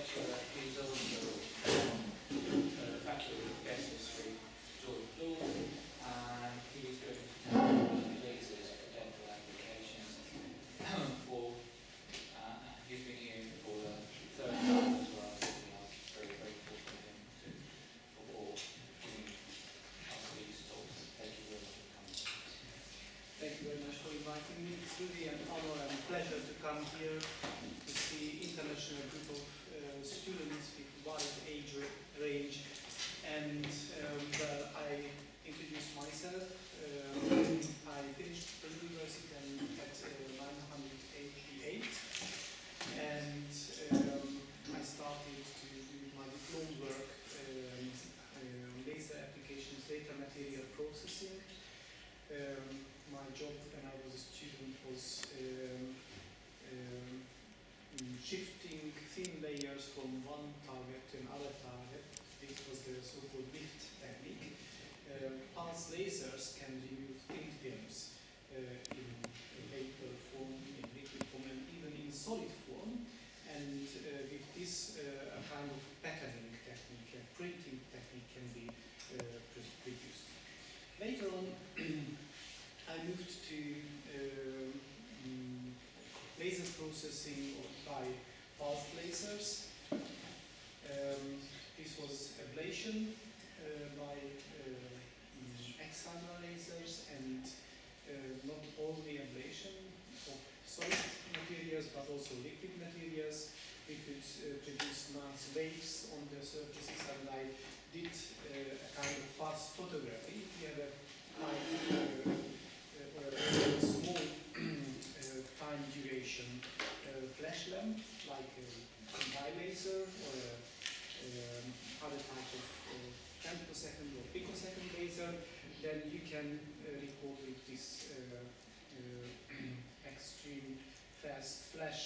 lecturer is also Faculty of Dentistry, Zsolt Tóth, and he is going to talk about lasers for dental applications. He's been here for the third time as well, so we are very grateful for him for giving us these talks. Thank you very much for coming. Thank you very much for inviting me. It's really an honor and pleasure to come here to see international group of students with wide age range. And well, I introduce myself. I finished the university at 988, and I started to do my diploma work on laser applications, data material processing. My job when I was a student was shifting thin layers from one target to another target. This was the so-called lift technique. Pulse lasers can remove thin films in vapor form, in liquid form, and even in solid form. And with this, a kind of patterning technique, a printing technique can be produced. Later on, I moved to laser processing by pulse lasers. This was ablation by X-hammer lasers, and not only ablation of solid materials but also liquid materials. We could produce nice waves on the surfaces, and I did a kind of fast photography. We had a small time duration flash lamp, like a dye laser or other type of femtosecond or picosecond laser. Then you can record with this extreme fast flash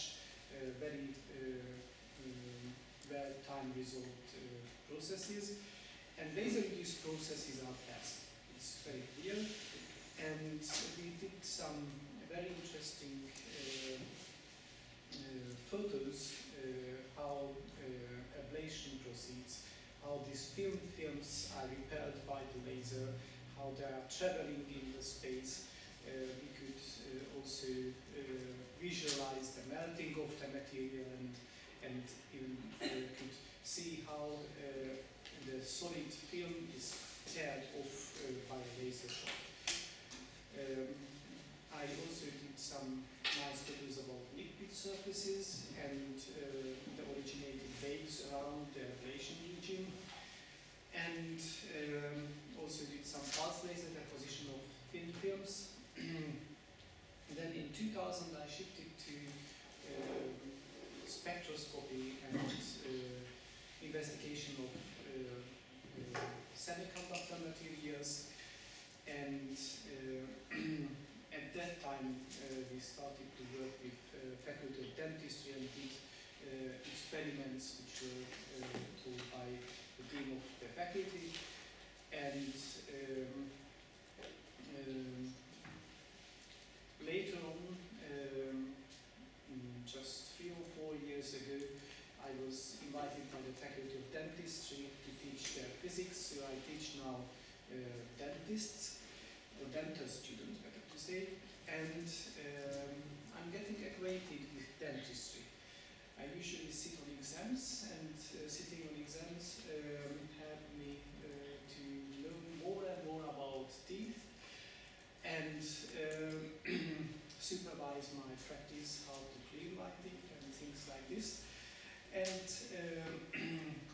very well time resolved processes. And laser-induced processes are fast. It's very clear. And we did some very interesting photos how ablation proceeds, how these films are repelled by the laser, how they are traveling in the space. We could also visualize the melting of the material, and even could see how the solid film is teared off by a laser shot. I also did some nice photos about liquid surfaces and the originating waves around the ablation region, and also did some pulse laser deposition of thin films. Then in 2000 I shifted to spectroscopy and investigation of semiconductor materials, and at that time we started to work with Faculty of Dentistry and did experiments which were told by the dean of the faculty. And later on, just 3 or 4 years ago, I was invited by the Faculty of Dentistry to teach their physics. So I teach now dentists, or dental students, better to say, and I'm getting acquainted with dentistry. I usually sit on exams, and sitting on exams helped me to learn more and more about teeth, and supervise my practice, how to clean my teeth and things like this. And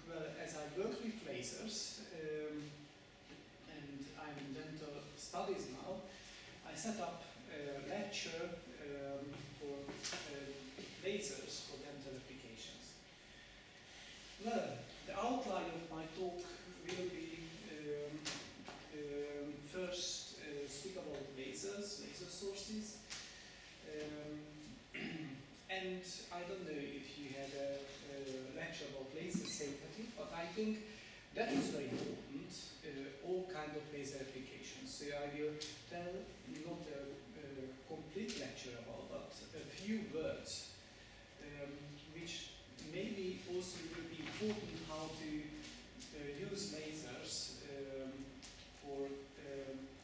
well, as I work with lasers, and I'm in dental studies now, I set up a lecture for lasers for dental applications. Well, the outline of my talk will be first speak about lasers, laser sources, and I don't know if you had a lecture about laser safety, but I think that is very important, all kinds of laser applications. So I will tell not a complete lecture about, but a few words which maybe also will important how to use lasers for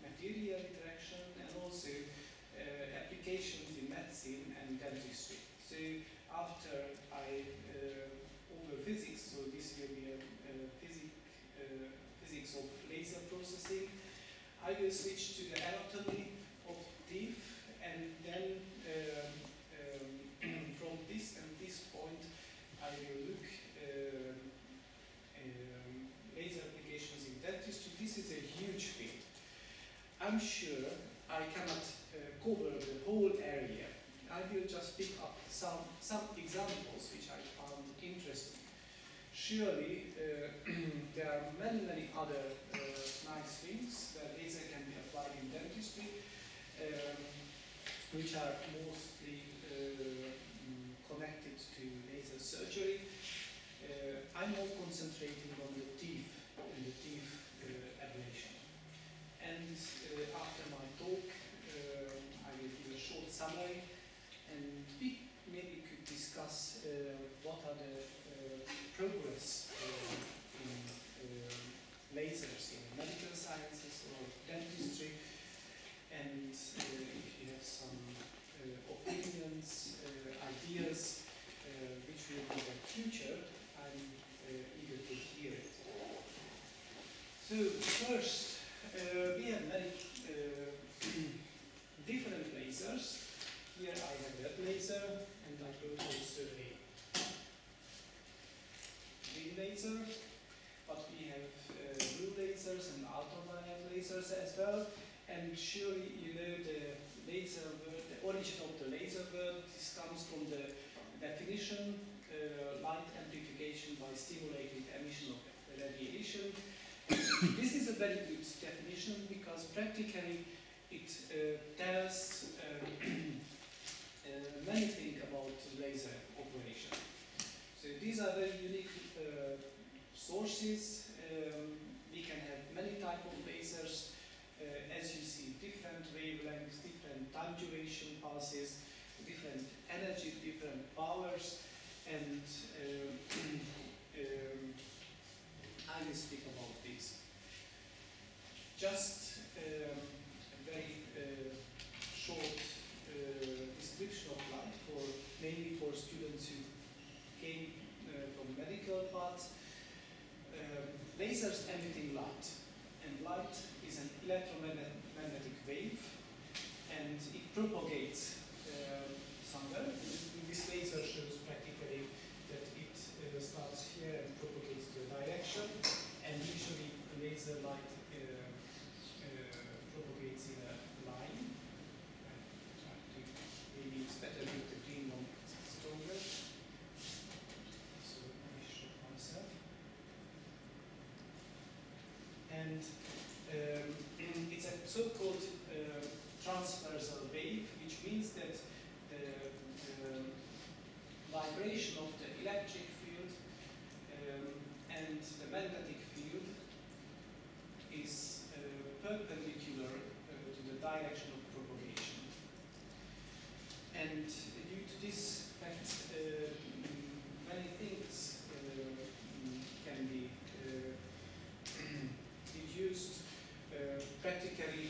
material interaction and also applications in medicine and dentistry. So after I over physics, so this will be a physics of laser processing, I will switch to the anatomy of teeth, and then from this and this point I will look laser applications in dentistry. This is a huge field. I'm sure I cannot cover the whole area. I will just pick up some examples which I found interesting. Surely there are many other nice things that laser can be applied in dentistry, which are mostly connected to laser surgery. I'm more concentrating on the teeth and the teeth ablation. And after my talk, I will give a short summary, and we maybe could discuss what are the progress in lasers in medical sciences or dentistry, and if you have some opinions, ideas which will be the future, I'm eager to hear it. So first, we have many different lasers. Here I have that laser, and I will also a green laser, but we have blue lasers and ultraviolet lasers as well. And surely you know the laser word, the origin of the laser word. This comes from the definition, light amplification by stimulated emission of radiation. This is a very good definition because practically it tells many things about laser operation. So these are very unique sources. We can have many types of lasers. As you see, different wavelengths, different time duration pulses, different energy, different powers, and I will speak about this. Just a very short description of light, mainly for students who came from medical paths. Lasers emitting light, and light is an electromagnetic wave, and it propagates somewhere. This laser shows practically that it starts here and propagates the direction, and usually the laser light propagates in a line. Maybe it's better with the green one, it's stronger. So I show myself. And it's a so-called transversal wave, which means that the vibration of the electric field and the magnetic field is perpendicular to the direction of propagation. And due to this fact, many things can be deduced. Practically,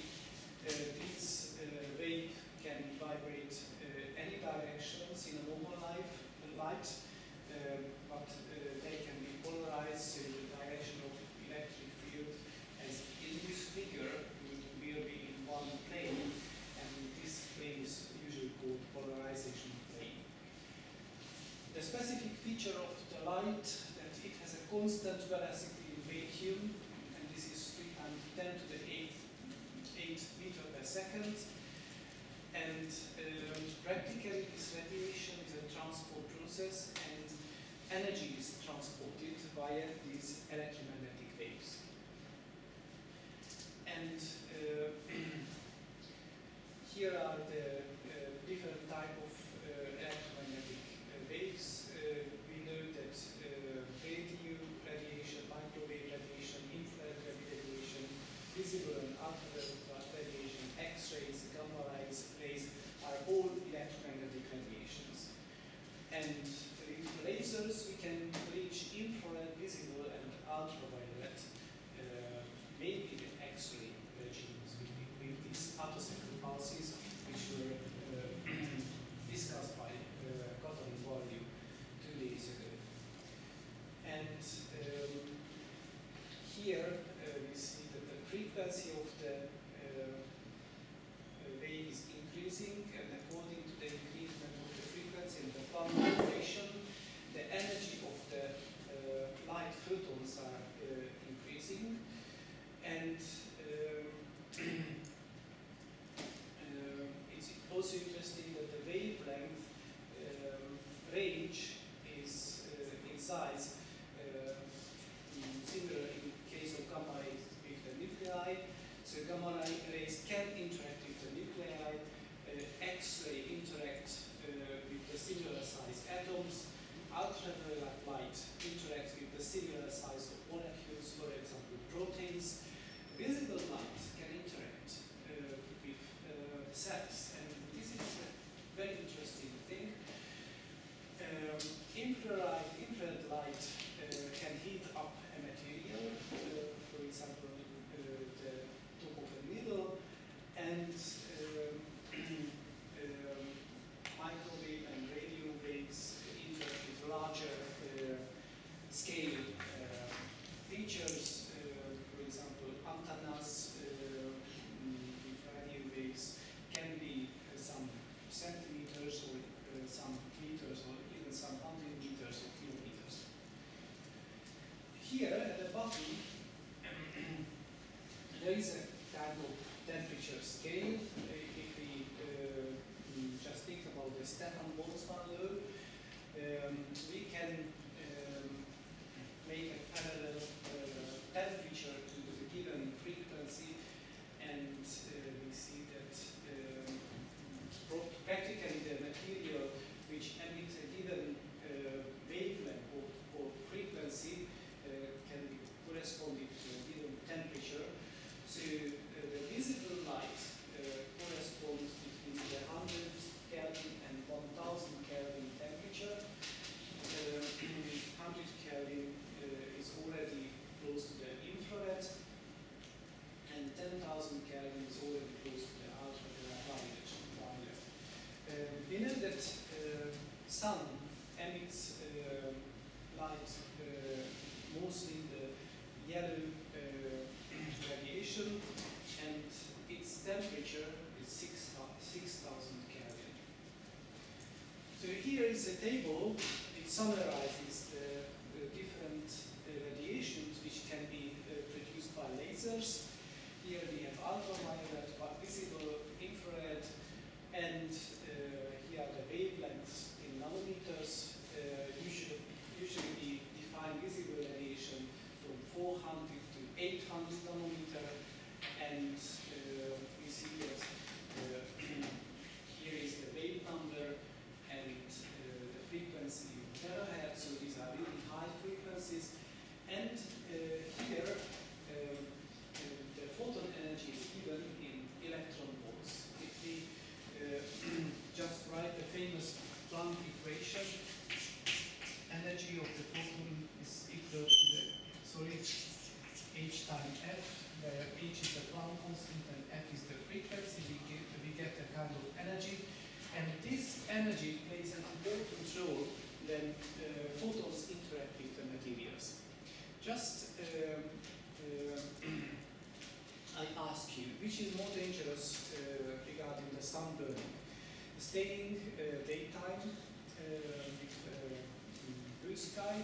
this wave can vibrate any directions in a normal light, but they can be polarized in the direction of electric field, as in this figure will be in one plane, and this plane is usually called polarization plane. The specific feature of the light that it has a constant velocity in vacuum, and this is 3 times 10 to the 8 meters per second. And practically this radiation is a transport process, and energy is transported via these electromagnetic waves. And here are the different type of electromagnetic waves. We know that radio radiation, microwave radiation, infrared radiation, visible and ultraviolet radiation, X-rays, gamma rays are all electromagnetic radiations. And with lasers we can reach infrared attosecond pulses, which were discussed by Katalin Varjú 2 days ago. And here we see that the frequency of the wave is increasing, and according to the increasement of the frequency and the Planck duration, the energy of the light photons are increasing, and it's also interesting that the wavelength range is in size similar in case of gamma rays with the nuclei. So gamma rays can interact with the nuclei, X-ray interact with the similar size atoms, ultraviolet light interacts with the similar size of molecules, for example proteins. Visible light can interact with cells, and this is a very interesting thing. Infrared light can heat up a material, for example, the top of a needle, and microwave and radio waves interact with larger scale features, for example, antennas with radio waves can be some centimeters or some meters or even some 100 meters or kilometers. Here at the bottom there is a kind of temperature scale. If we just think about the Stefan Boltzmann law, we can make a parallel temperature to the given frequency, and we see that practically the material which emits a given wavelength or frequency can be corresponding to a given temperature. So the visible light corresponds between the 100 Kelvin and 1000 Kelvin temperature. 100 Kelvin is already close to the infrared, and 10,000 Kelvin is already close to the ultraviolet. We know that sun emits light mostly the yellow radiation, and its temperature is 6,000 Kelvin. So here is a table. It summarizes the different radiations which can be produced by lasers. Here we have ultraviolet, visible, infrared, and here are the wavelengths in nanometers. Usually we define visible radiation from 400 to 800 nanometer, and we see that here is the wave number and the frequency in terahertz, so these are really high frequencies. And here the photon energy is given in electron volts. If we just write the famous Planck equation, energy of the photon is equal to the h times f, where h is the Planck constant and f is the frequency. We get a kind of energy, and this energy plays an important role when photons interact with the materials. Just I ask you, which is more dangerous regarding the sunburn? Staying daytime with blue sky,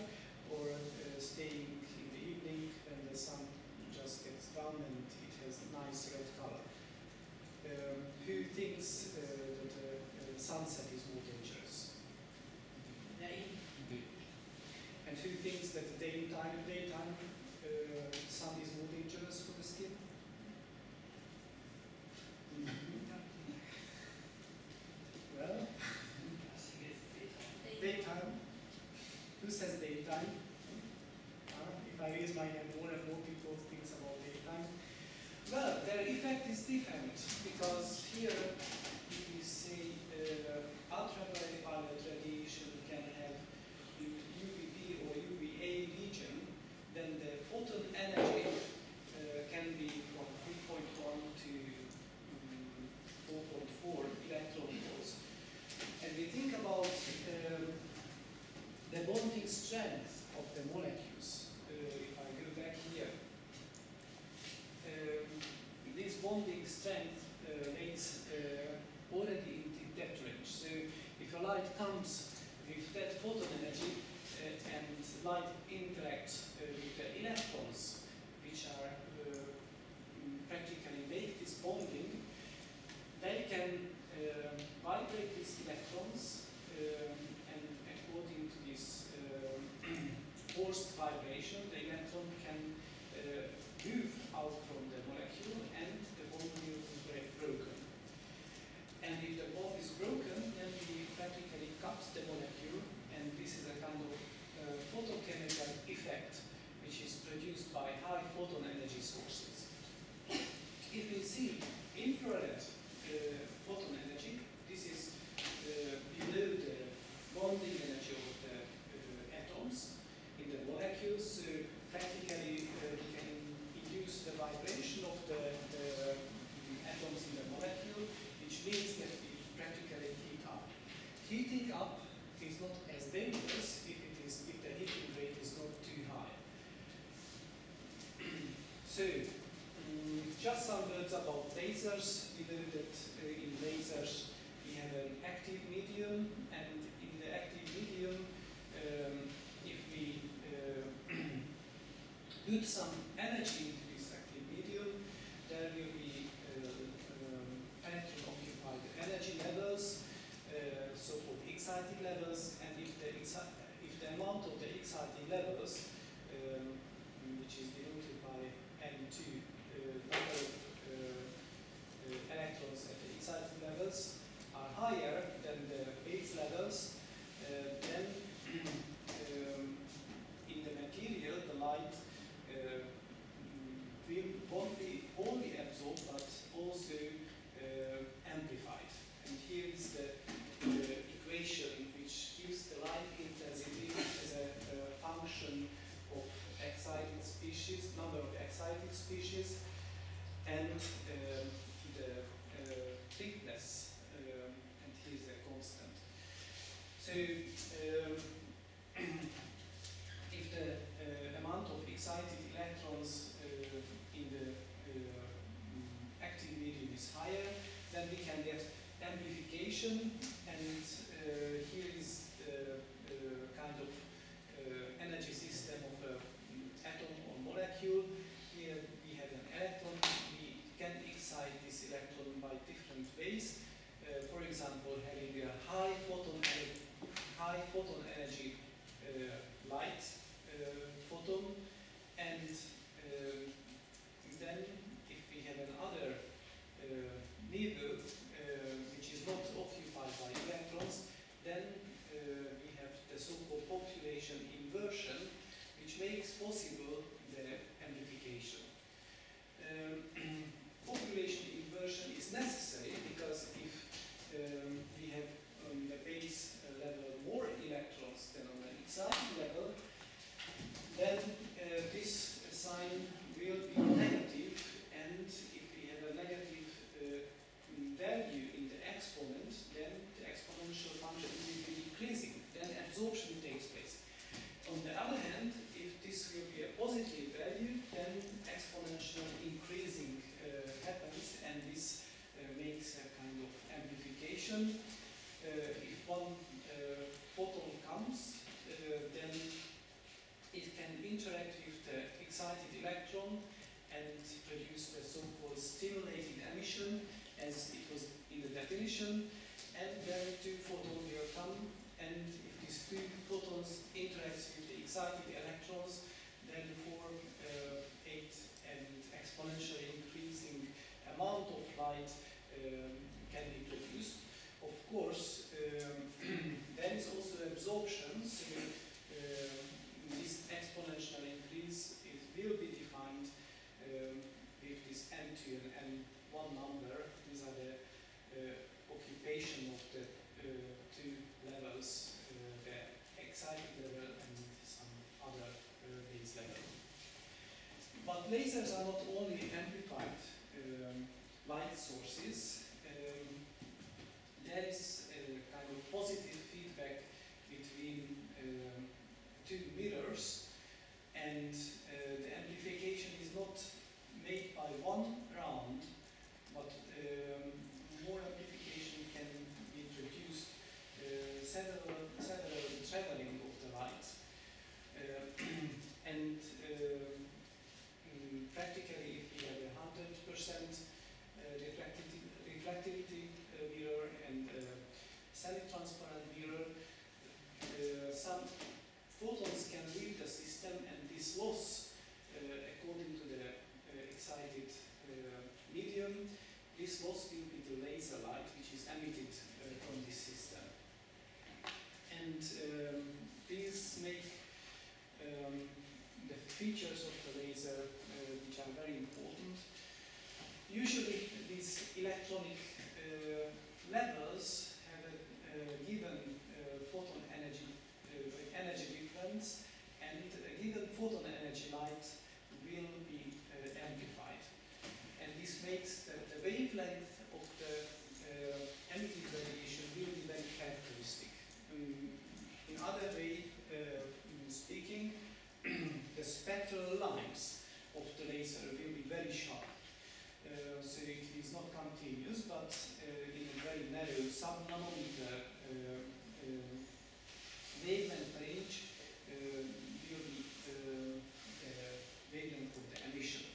or staying in the evening when the sun just gets down and it has nice red color? Who thinks that the sunset is more dangerous? And who thinks that the daytime sun is more dangerous for the skin? Well, daytime. Who says daytime? If I raise my hand, more and more people think about daytime. Well, their effect is different, because here we say ultraviolet radiation can have UVB or UVA region, then the photon energy can be from 3.1 to the bonding strength of the molecules. If I go back here, this bonding strength lays already in the depth range. So if a light comes with that photon energy and light interacts with the electrons, which are practically make this bonding, they can vibrate these electrons, and according to this forced vibration, the electron can move out from the molecule and the bond will be broken. And if the bond is broken, then we practically cut the molecule, and this is a kind of photochemical effect which is produced by high photon energy sources. If we see infrared photon energy, this is below the bonding energy of the atoms in the molecules. So practically we can induce the vibration of the atoms in the molecule, which means that we practically heat up. Heating up is not as dangerous if the heating rate is not too high. So just some words about lasers. We know that in lasers we have an active medium, and in the active medium, if we put some energy into this active medium, there will be electron-occupied energy levels, so-called exciting levels, and if the amount of the exciting levels, which is denoted by N2, number of electrons at the exciting levels, are higher than the base levels, then in the material the light won't be only absorbed but also amplified. And here is the equation which gives the light intensity as a function of excited species, number of excited species, and the thickness, and here's a constant. So if the amount of excited electrons in the active medium is higher, then we can get amplification, and here is the kind of energy system of an atom or molecule. Here we have an electron. We can excite this electron by different ways. For example, having a high photon energy light photon, and then if we have another needle which is not occupied by electrons, then we have the so-called population inversion, which makes possible the amplification. Population inversion is necessary because if we have on the base level more electrons than on the exciting level, then this sign will be negative, and if we have a negative value in the exponent, then the exponential function will be decreasing, then absorption takes place. On the other hand, if this will be a positive value, then exponential increasing happens, and this makes a kind of amplification. If one photon comes, then it can interact with the excited electron and produce the so-called stimulated emission, as it was in the definition, and then two photons will come, and if these two photons interact with the excited electrons, then form an exponentially increasing amount of light can be produced. Of course, there is also absorption, so this exponential increase will be defined with this N2 and N1 number. These are the occupation of the two levels, the excited level and some other base level. But lasers are not only amplified light sources. There is a kind of positive feedback between this loss, according to the excited medium, this loss will be the laser light which is emitted from this system. And these make the features of the laser which are very important. Usually these electronic levels have a given photon energy difference, and a given photon energy light will be amplified. And this makes the wavelength of the emitted radiation will be very characteristic. In other way speaking, the spectral lines of the laser will be very sharp. So it is not continuous, but in a very narrow sub-nanometer wavelength range will be wavelength of the emission.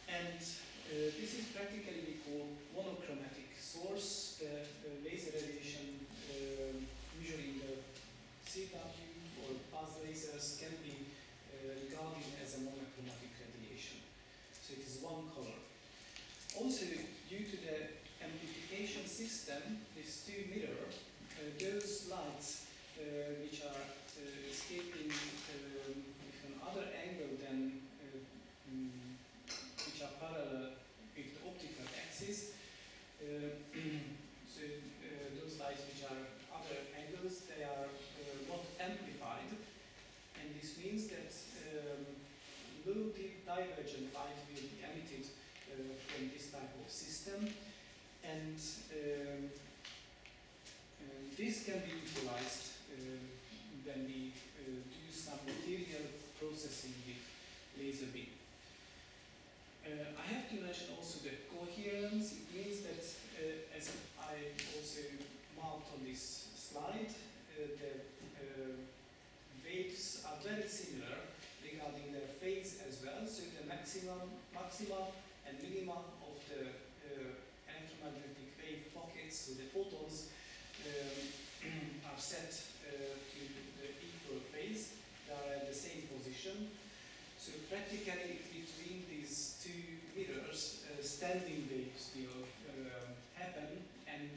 And this is practically we call monochromatic source. The laser radiation usually in the CW or pulse lasers can be regarded as a monochromatic radiation. So it is one color. Also, due to the amplification system, this two mirror, those lights which are escaping with another angle than which are parallel with the optical axis. So those lights which are other angles, they are not amplified, and this means that low divergent light will be emitted from this type of system, and this can be utilized when we do some material processing with laser beam. I have to mention also the coherence. It means that, as I also marked on this slide, the waves are very similar regarding their phase as well. So the maxima and minima of the electromagnetic wave pockets, so the photons, are set to the equal phase. They are at the same position. So practically between these two mirrors, standing waves will happen, and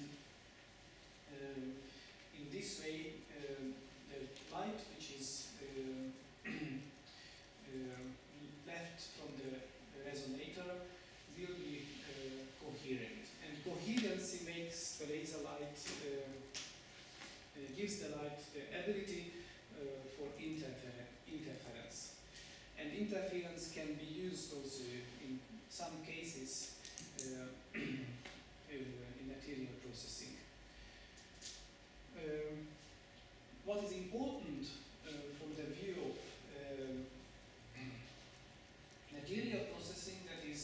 in this way the light which is left from the resonator will be coherent. And coherency makes the laser light, gives the light the ability for interference. And interference can be used also in some cases in material processing. What is important from the view of material processing, that is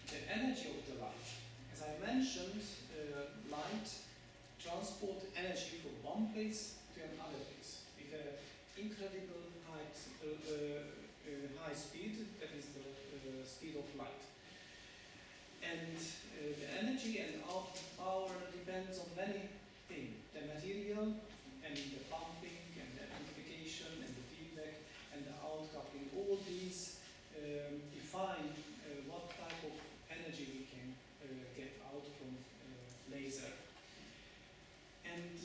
the energy of the light. As I mentioned, light transport energy from one place to another place with an incredible high speed, that is the speed of light. And the energy and power depends on many things: the material, and the pumping, and the amplification, and the feedback, and the outcoupling. All these define what type of energy we can get out from laser. And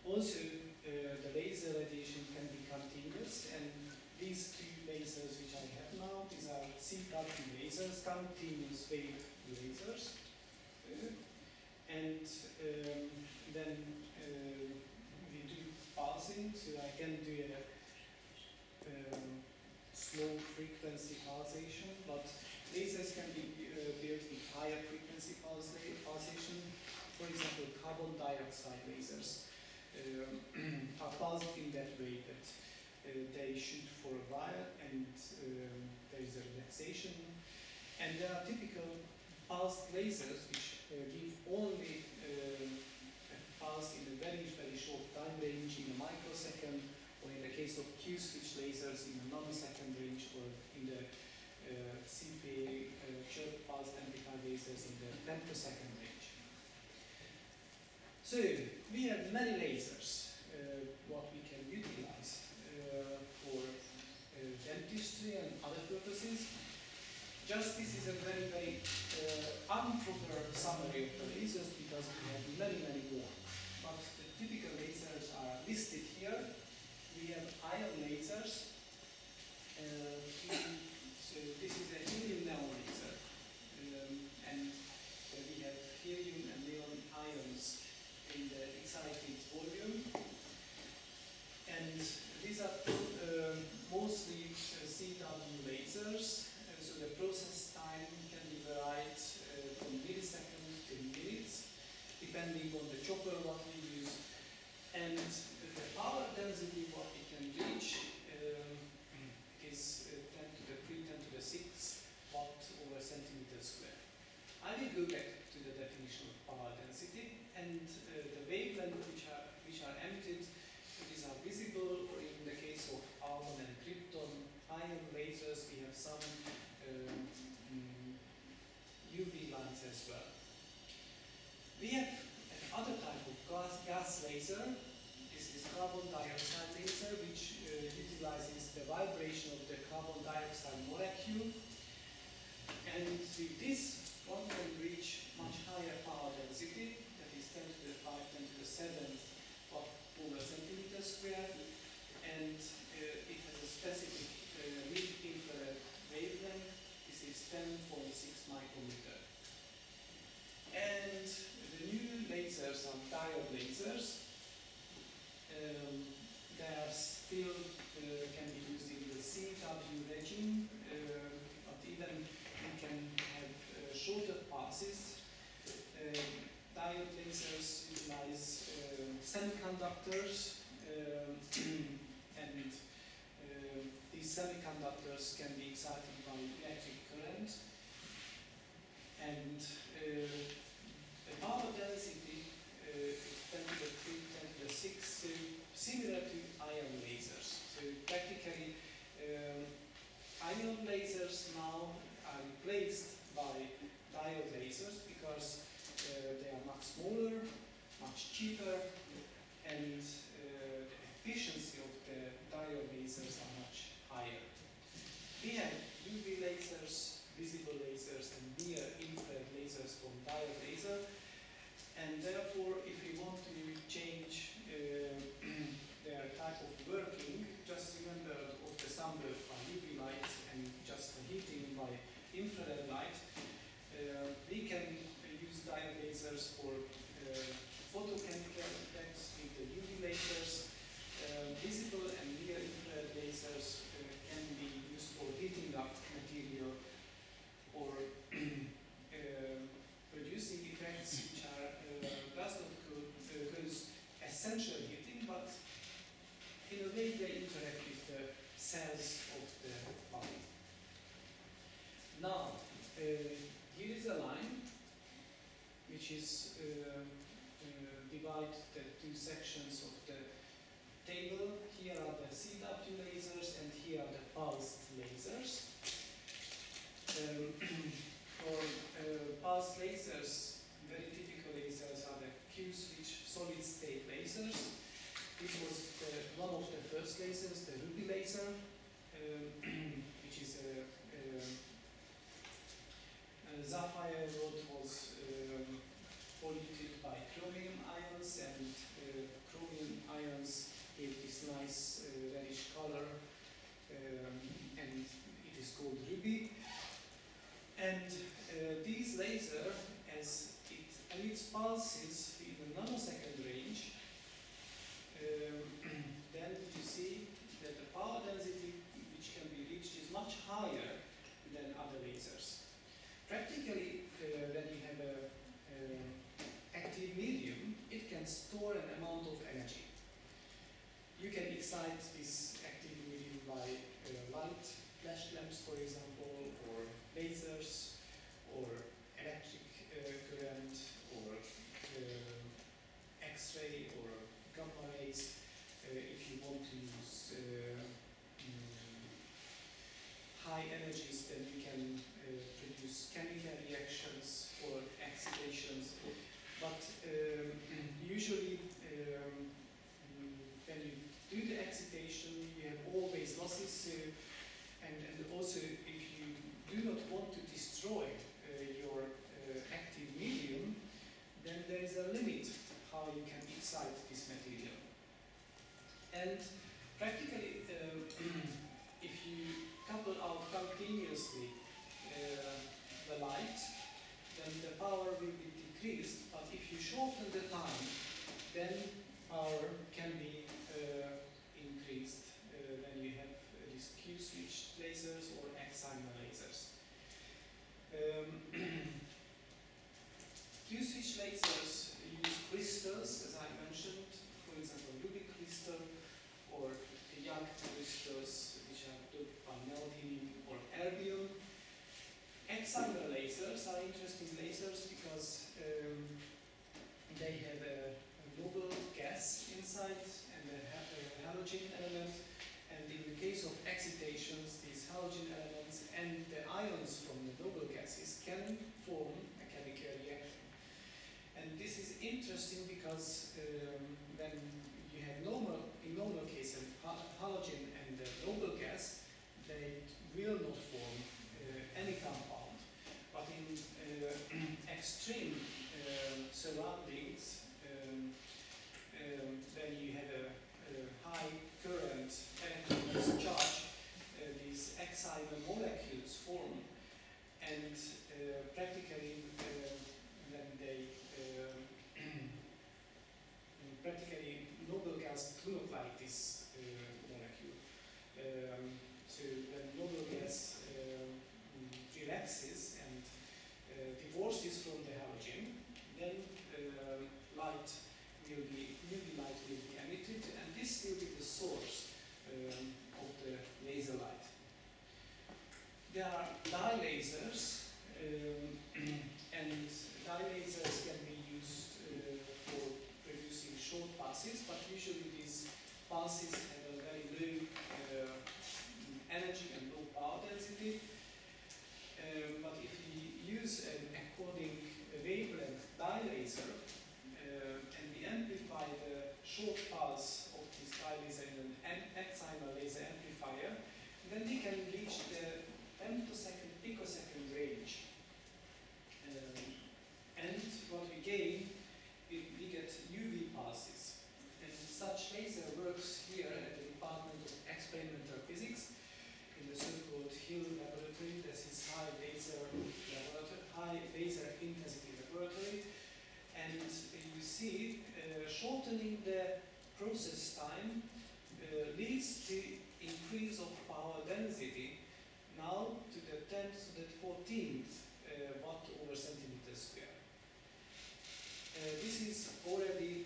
also the laser radiation can be continuous, and these two lasers which I have now, these are CW lasers, continuous wave lasers. And then we do pulsing, so I can do a slow frequency pulsation, but lasers can be built with higher frequency pulsation. For example, carbon dioxide lasers are pulsed in that way that they shoot for a while, and there is a relaxation. And there are typical pulsed lasers which give only pulse in a very, very short time range, in a microsecond, or in the case of Q-switch lasers in a nanosecond range, or in the CPA short pulse amplified lasers in the femtosecond range. So we have many lasers what we can utilize for just this is a very improper summary of the lasers because we have many more. But the typical lasers are listed here. We have ion lasers. So this is a helium neon laser. And we have helium and neon ions in the excited volume. And these are mostly CW lasers. So the process time can be varied from milliseconds to minutes, depending on the chopper what we use. And the power density what we can reach is 10 to the 3, 10 to the 6 watt over centimeter square. I will go back to the definition of power density, and the wavelength which are emitted, these are visible, or in the case of argon and krypton ion lasers, we have some UV lines as well. We have another type of gas laser. This is carbon dioxide laser, which utilizes the vibration of the carbon dioxide molecule. And with this, one can reach much higher power density, that is 10 to the 5, 10 to the 7 watt over centimeter square. And it has a specific mid-infrared wavelength. This is 10.6 micrometer. And the new lasers are diode lasers. They are still can be used in the CW regime, but even we can have shorter passes. Diode lasers utilize semiconductors, and these semiconductors can be excited by electric current. And the power density is 10 to the 3, 10 to the 6, so similar to ion lasers. So practically, ion lasers now are replaced by diode lasers because they are much smaller, much cheaper, and the efficiency of the diode lasers are much higher. We have UV lasers, visible lasers, and near-infrared lasers from diode laser. And therefore, if we want to change their type of working, just remember of the sunburst by UV light and just the heating by infrared light. We can use diode lasers for photochemical effects with the UV lasers. Visible and near-infrared lasers can be used for heating up material or producing effects which are does not cause essential heating, but in a way they interact with the cells of the body. Now, here is a line which is divide the two sections of the table. Here are the CW lasers and here are the pulsed lasers. For pulsed lasers, very typical lasers are the Q-switch solid-state lasers. This was one of the first lasers, the ruby laser, which is a sapphire rod was polluted by chromium ions, and chromium ions gave this nice reddish color, and it is called ruby. And these lasers, as it emits pulses in the nanosecond range, then you see that the power density which can be reached is much higher than other lasers. Practically, when you have an active medium, it can store an amount of energy. You can excite this active medium by light, flash lamps, for example, or lasers, or electric current, or X-ray, or gamma rays. If you want to use high energies, then you can produce chemical reactions or excitations. But usually, when you do the excitation, you have always losses. And also, if you do not want to destroy your active medium, then there is a limit how you can excite this material. And practically, if you couple out continuously the light, then the power will be decreased, but if you shorten the time, then power can be increased when you have these Q-switch lasers or excimer lasers. Q-switch lasers use crystals, as I mentioned, for example, ruby crystal or young crystals which are doped by neodymium or erbium. Excimer lasers are interesting lasers because they have a noble gas inside and a halogen element, and in the case of excitations, these halogen elements and the ions from the noble gases can form a chemical reaction. And this is interesting because when you have in normal case a halogen and a noble gas, they will not form any compound. But in extreme surroundings, when you have a high current electron charge, these excimer molecules form, and practically when they practically noble gas do not like this molecule. So when noble gas relaxes and divorces from the halogen, then UV light will be emitted, and this will be the source of the laser light. There are dye lasers, and dye lasers can be used for producing short pulses, but usually these pulses have a very low energy and low power density. But if we use an according wavelength dye laser and we amplify the short pulse of this dye laser in an excimer laser amplifier, then we can reach the picosecond range. And what we gain, we get UV pulses. And such laser works here at the Department of Experimental Physics in the so-called Hill laboratory. This is high laser intensity laboratory. And you see shortening the process time leads to increase of power density now to the 10th to the 14th watt over centimeter square. This is already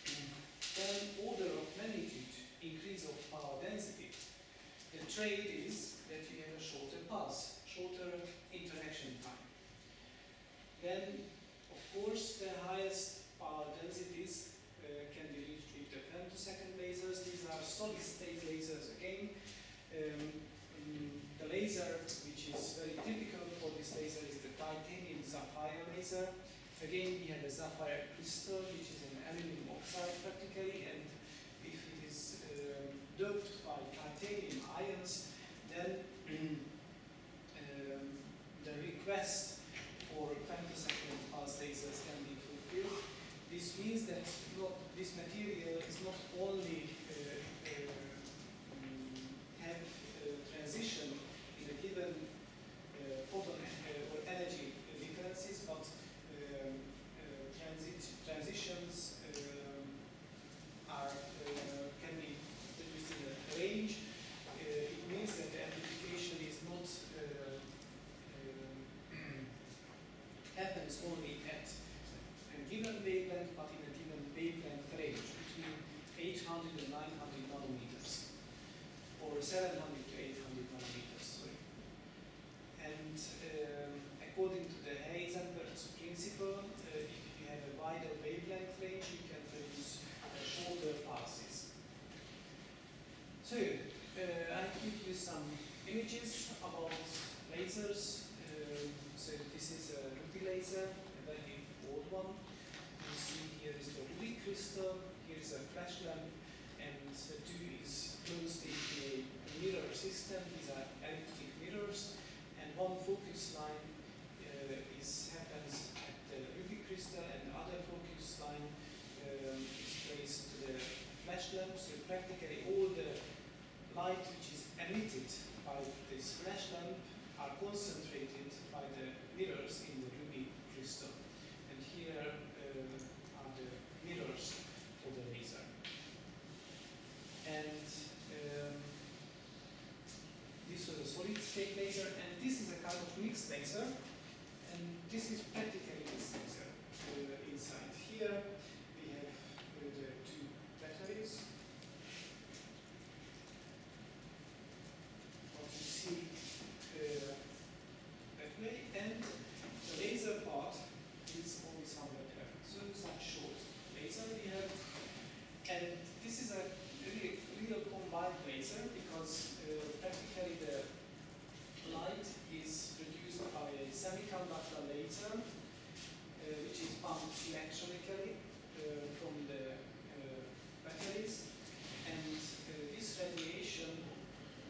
10 order of magnitude increase of power density. The trade is that you have a shorter pulse, shorter interaction time. Then, of course, the highest power densities can be reached with the femtosecond lasers. These are solid-state lasers again. The laser, which is very typical for this laser, is the titanium sapphire laser. Again, we have a sapphire crystal, which is an aluminum oxide practically, and if it is doped by titanium ions, then the request for femtosecond pulse lasers can be fulfilled. This means that this material is not only have transition in a given photon or energy differences, but transitions can be produced in a range. It means that the amplification is not happens only at a given wavelength, but in a given wavelength range between 800 and 900 nanometers, or 700 to 800 nanometers. Sorry. And according to the Heisenberg's principle, if you have a wider wavelength range, you can produce shorter pulses. So I give you some images about lasers. So this is a ruby laser, a very old one. You see here is the ruby crystal, here is a flash lamp, and the two is closed into a mirror system. These are elliptic mirrors, and this was a solid state laser, and this is a kind of mixed laser, and this is practically this laser. Inside here we have the two batteries. What you see that way, and the laser part is only somewhere there. So such short laser we have, and this is a real combined laser because practically the light is produced by a semiconductor laser which is pumped electronically from the batteries, and this radiation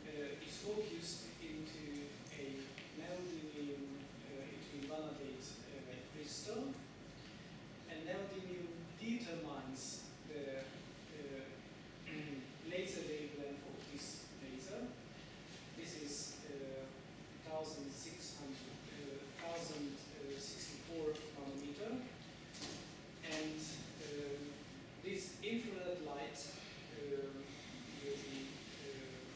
is focused into a neodymium into vanadate crystal, and neodymium determines the laser wavelength of this laser. This is 1064 nanometer, and this infrared light will be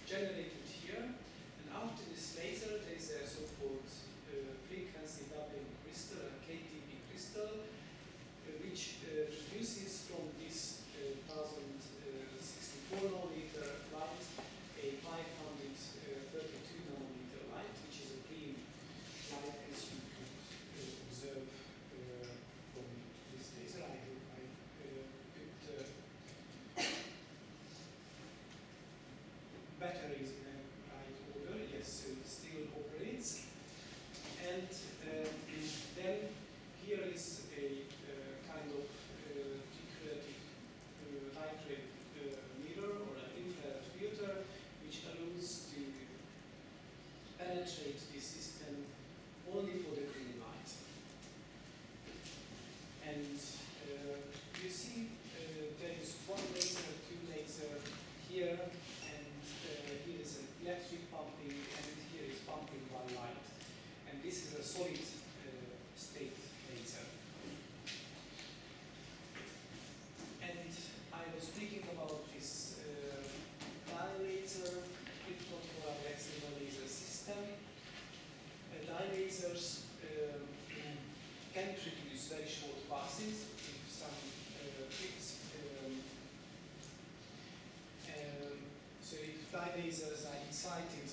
generated here, and after this laser there is a so-called frequency doubling crystal, a KTB crystal, which produces from this 1064 nanometer light a 532 nanometer light, which is a green light, as you could observe from this laser. I put batteries in a right order. Yes, so it still operates. And then here is a kind of decorative light ray mirror or an infrared filter, which allows to penetrate this system only for the green light. And you see there is one laser, two laser here, and here is an electric pumping, and here is pumping by light. And this is a solid state laser. And I was speaking about this dye laser, cryptophora flexible laser system. Dye lasers can produce very short passes with some tricks. So if dye lasers are excited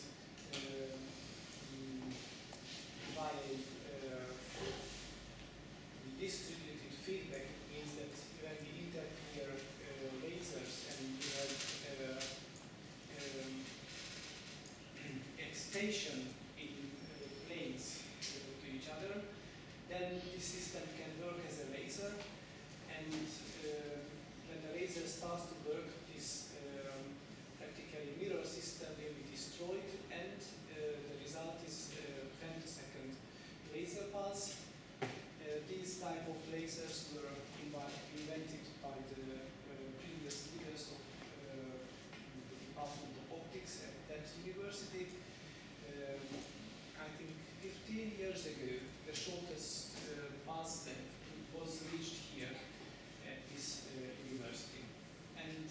by distributed feedback, means that when we interfere lasers and you have excitation in planes to each other, then the system can work as a laser, and when the laser starts to work, this practically mirror system will be destroyed, and the result is femtosecond laser pulse. These type of lasers were invented by the previous leaders of the Department of Optics at that university. I think 15 years ago, the shortest pulse length was reached here at this university. And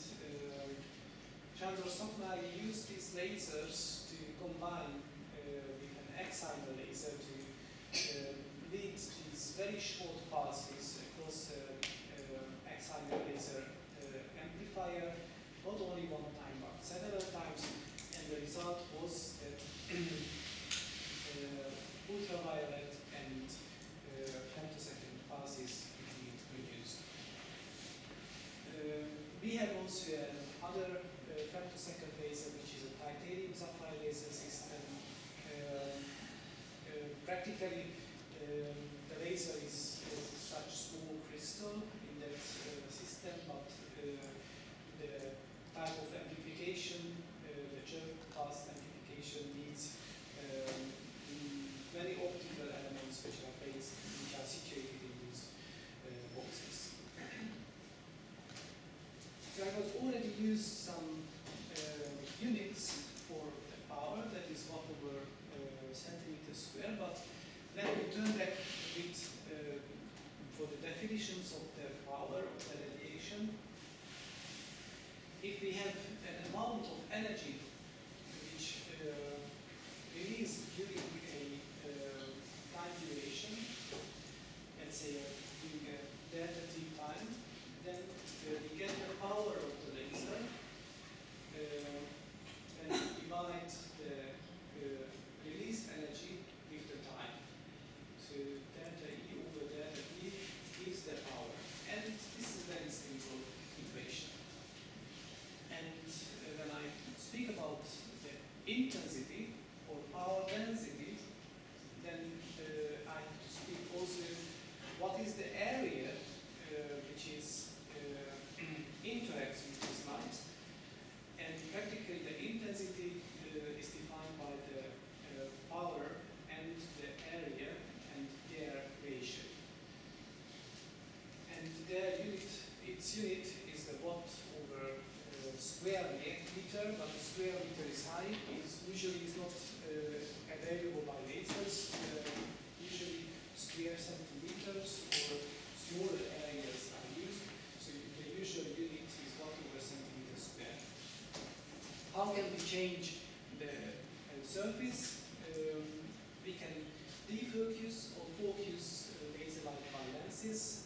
Chandra Sokmari used these lasers to combine with an exciter laser to lead these very short pulses across exciter laser amplifier, not only one time but several times, and the result was that ultraviolet and femtosecond pulses being produced. We have also another femtosecond laser, which is a titanium sapphire laser system. Practically, the laser is such small crystal in that system, but the type of amplification, the jerk pulse amplification, needs very optical elements which are situated in these boxes. So I was already used some units for the power, that is 1 over centimeters square, but then we turn back a bit for the definitions of the power of the radiation. If we have an amount of energy which intensity or power density, then I have to speak also what is the area which is interacts with this light. And practically the intensity is defined by the power and the area and their ratio. And their unit, its unit is the watt over square meter, but the square meter is high. It's usually is not available by lasers. Usually square centimeters or smaller areas are used. So the usual unit is watt over centimeter square. How can we change the surface? We can defocus or focus laser light by lenses.